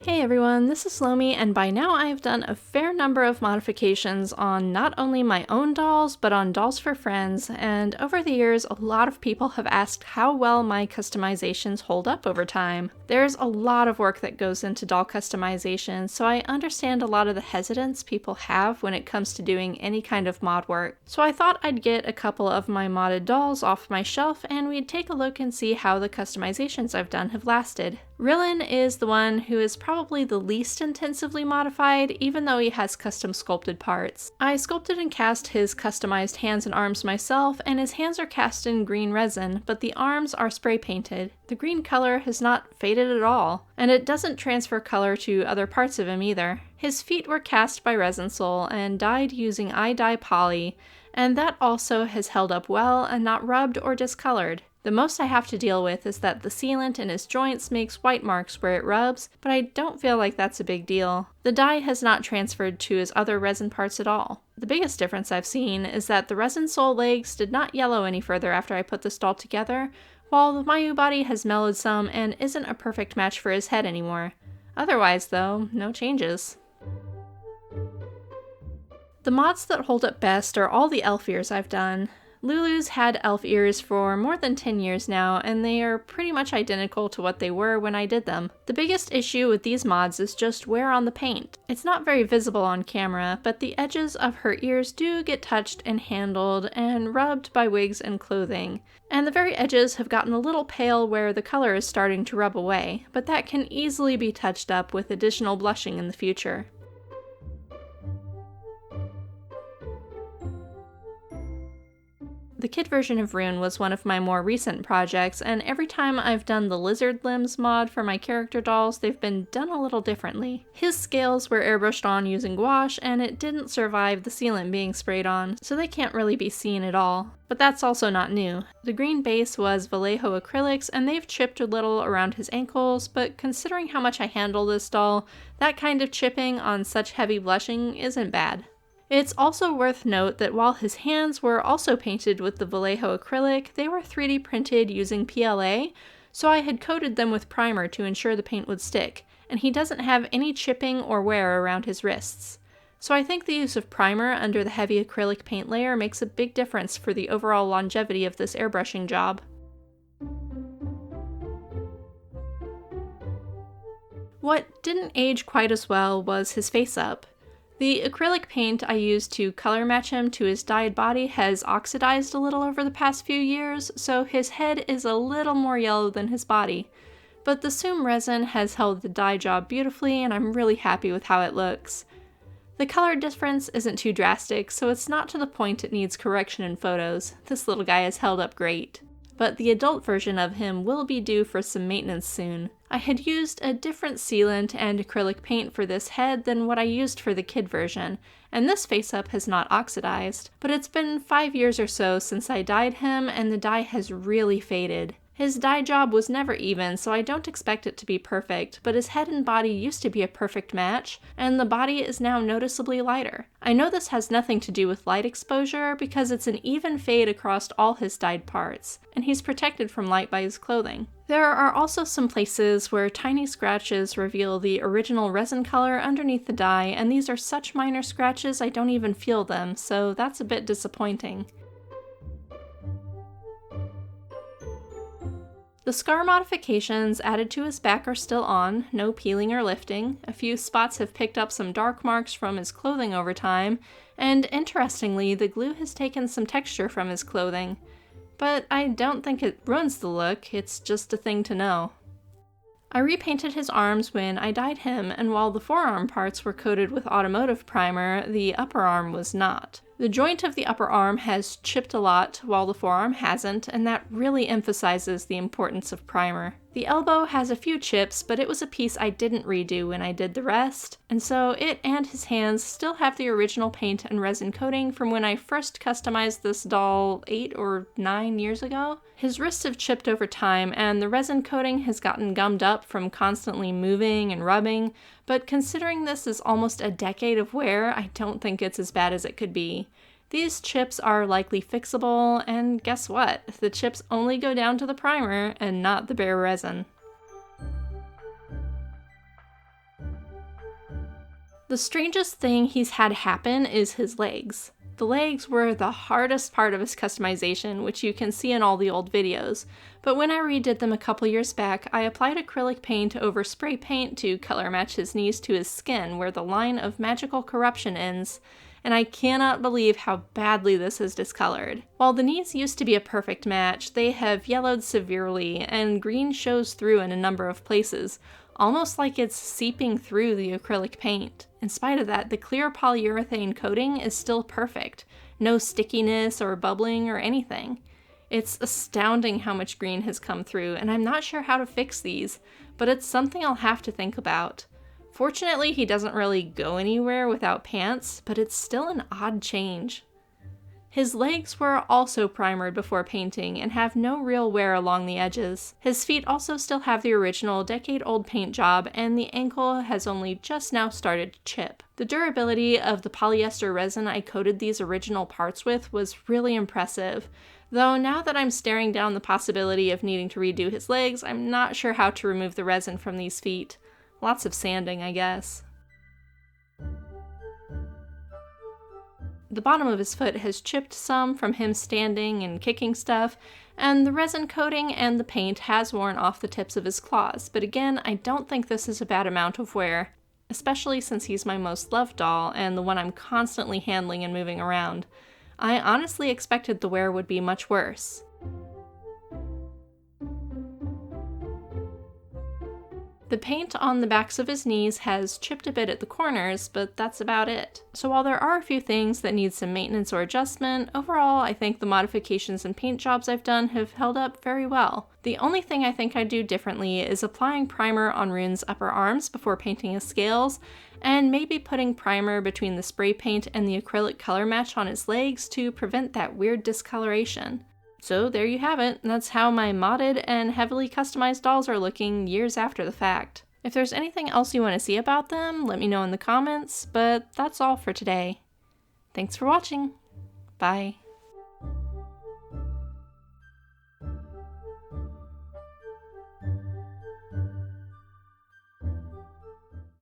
Hey everyone, this is Lomi, and by now I've done a fair number of modifications on not only my own dolls, but on dolls for friends, and over the years a lot of people have asked how well my customizations hold up over time. There's a lot of work that goes into doll customization, so I understand a lot of the hesitance people have when it comes to doing any kind of mod work. So I thought I'd get a couple of my modded dolls off my shelf and we'd take a look and see how the customizations I've done have lasted. Rune is the one who is probably the least intensively modified, even though he has custom sculpted parts. I sculpted and cast his customized hands and arms myself, and his hands are cast in green resin, but the arms are spray painted. The green color has not faded at all, and it doesn't transfer color to other parts of him either. His feet were cast by Resin Soul and dyed using iDye poly, and that also has held up well and not rubbed or discolored. The most I have to deal with is that the sealant in his joints makes white marks where it rubs, but I don't feel like that's a big deal. The dye has not transferred to his other resin parts at all. The biggest difference I've seen is that the Resin Soul legs did not yellow any further after I put this doll together, while the Mayu body has mellowed some and isn't a perfect match for his head anymore. Otherwise though, no changes. The mods that hold up best are all the elf ears I've done. Lulu's had elf ears for more than 10 years now, and they are pretty much identical to what they were when I did them. The biggest issue with these mods is just wear on the paint. It's not very visible on camera, but the edges of her ears do get touched and handled and rubbed by wigs and clothing. And the very edges have gotten a little pale where the color is starting to rub away, but that can easily be touched up with additional blushing in the future. The kid version of Rune was one of my more recent projects, and every time I've done the lizard limbs mod for my character dolls, they've been done a little differently. His scales were airbrushed on using gouache, and it didn't survive the sealant being sprayed on, so they can't really be seen at all. But that's also not new. The green base was Vallejo acrylics, and they've chipped a little around his ankles, but considering how much I handle this doll, that kind of chipping on such heavy blushing isn't bad. It's also worth note that while his hands were also painted with the Vallejo acrylic, they were 3D printed using PLA, so I had coated them with primer to ensure the paint would stick, and he doesn't have any chipping or wear around his wrists. So I think the use of primer under the heavy acrylic paint layer makes a big difference for the overall longevity of this airbrushing job. What didn't age quite as well was his face-up. The acrylic paint I used to color match him to his dyed body has oxidized a little over the past few years, so his head is a little more yellow than his body. But the Soom resin has held the dye job beautifully, and I'm really happy with how it looks. The color difference isn't too drastic, so it's not to the point it needs correction in photos. This little guy has held up great. But the adult version of him will be due for some maintenance soon. I had used a different sealant and acrylic paint for this head than what I used for the kid version, and this face-up has not oxidized, but it's been 5 years or so since I dyed him and the dye has really faded. His dye job was never even, so I don't expect it to be perfect, but his head and body used to be a perfect match, and the body is now noticeably lighter. I know this has nothing to do with light exposure because it's an even fade across all his dyed parts, and he's protected from light by his clothing. There are also some places where tiny scratches reveal the original resin color underneath the dye, and these are such minor scratches I don't even feel them, so that's a bit disappointing. The scar modifications added to his back are still on, no peeling or lifting. A few spots have picked up some dark marks from his clothing over time, and interestingly, the glue has taken some texture from his clothing. But I don't think it ruins the look, it's just a thing to know. I repainted his arms when I dyed him, and while the forearm parts were coated with automotive primer, the upper arm was not. The joint of the upper arm has chipped a lot, while the forearm hasn't, and that really emphasizes the importance of primer. The elbow has a few chips, but it was a piece I didn't redo when I did the rest, and so it and his hands still have the original paint and resin coating from when I first customized this doll 8 or 9 years ago. His wrists have chipped over time, and the resin coating has gotten gummed up from constantly moving and rubbing, but considering this is almost a decade of wear, I don't think it's as bad as it could be. These chips are likely fixable, and guess what? The chips only go down to the primer and not the bare resin. The strangest thing he's had happen is his legs. The legs were the hardest part of his customization, which you can see in all the old videos, but when I redid them a couple years back, I applied acrylic paint over spray paint to color match his knees to his skin where the line of magical corruption ends, and I cannot believe how badly this is discolored. While the knees used to be a perfect match, they have yellowed severely, and green shows through in a number of places, almost like it's seeping through the acrylic paint. In spite of that, the clear polyurethane coating is still perfect. No stickiness or bubbling or anything. It's astounding how much green has come through, and I'm not sure how to fix these, but it's something I'll have to think about. Fortunately, he doesn't really go anywhere without pants, but it's still an odd change. His legs were also primered before painting and have no real wear along the edges. His feet also still have the original decade-old paint job, and the ankle has only just now started to chip. The durability of the polyester resin I coated these original parts with was really impressive, though now that I'm staring down the possibility of needing to redo his legs, I'm not sure how to remove the resin from these feet. Lots of sanding, I guess. The bottom of his foot has chipped some from him standing and kicking stuff, and the resin coating and the paint has worn off the tips of his claws, but again, I don't think this is a bad amount of wear, especially since he's my most loved doll and the one I'm constantly handling and moving around. I honestly expected the wear would be much worse. The paint on the backs of his knees has chipped a bit at the corners, but that's about it. So while there are a few things that need some maintenance or adjustment, overall I think the modifications and paint jobs I've done have held up very well. The only thing I think I'd do differently is applying primer on Rune's upper arms before painting his scales, and maybe putting primer between the spray paint and the acrylic color match on his legs to prevent that weird discoloration. So there you have it. That's how my modded and heavily customized dolls are looking years after the fact. If there's anything else you want to see about them, let me know in the comments, but that's all for today. Thanks for watching. Bye.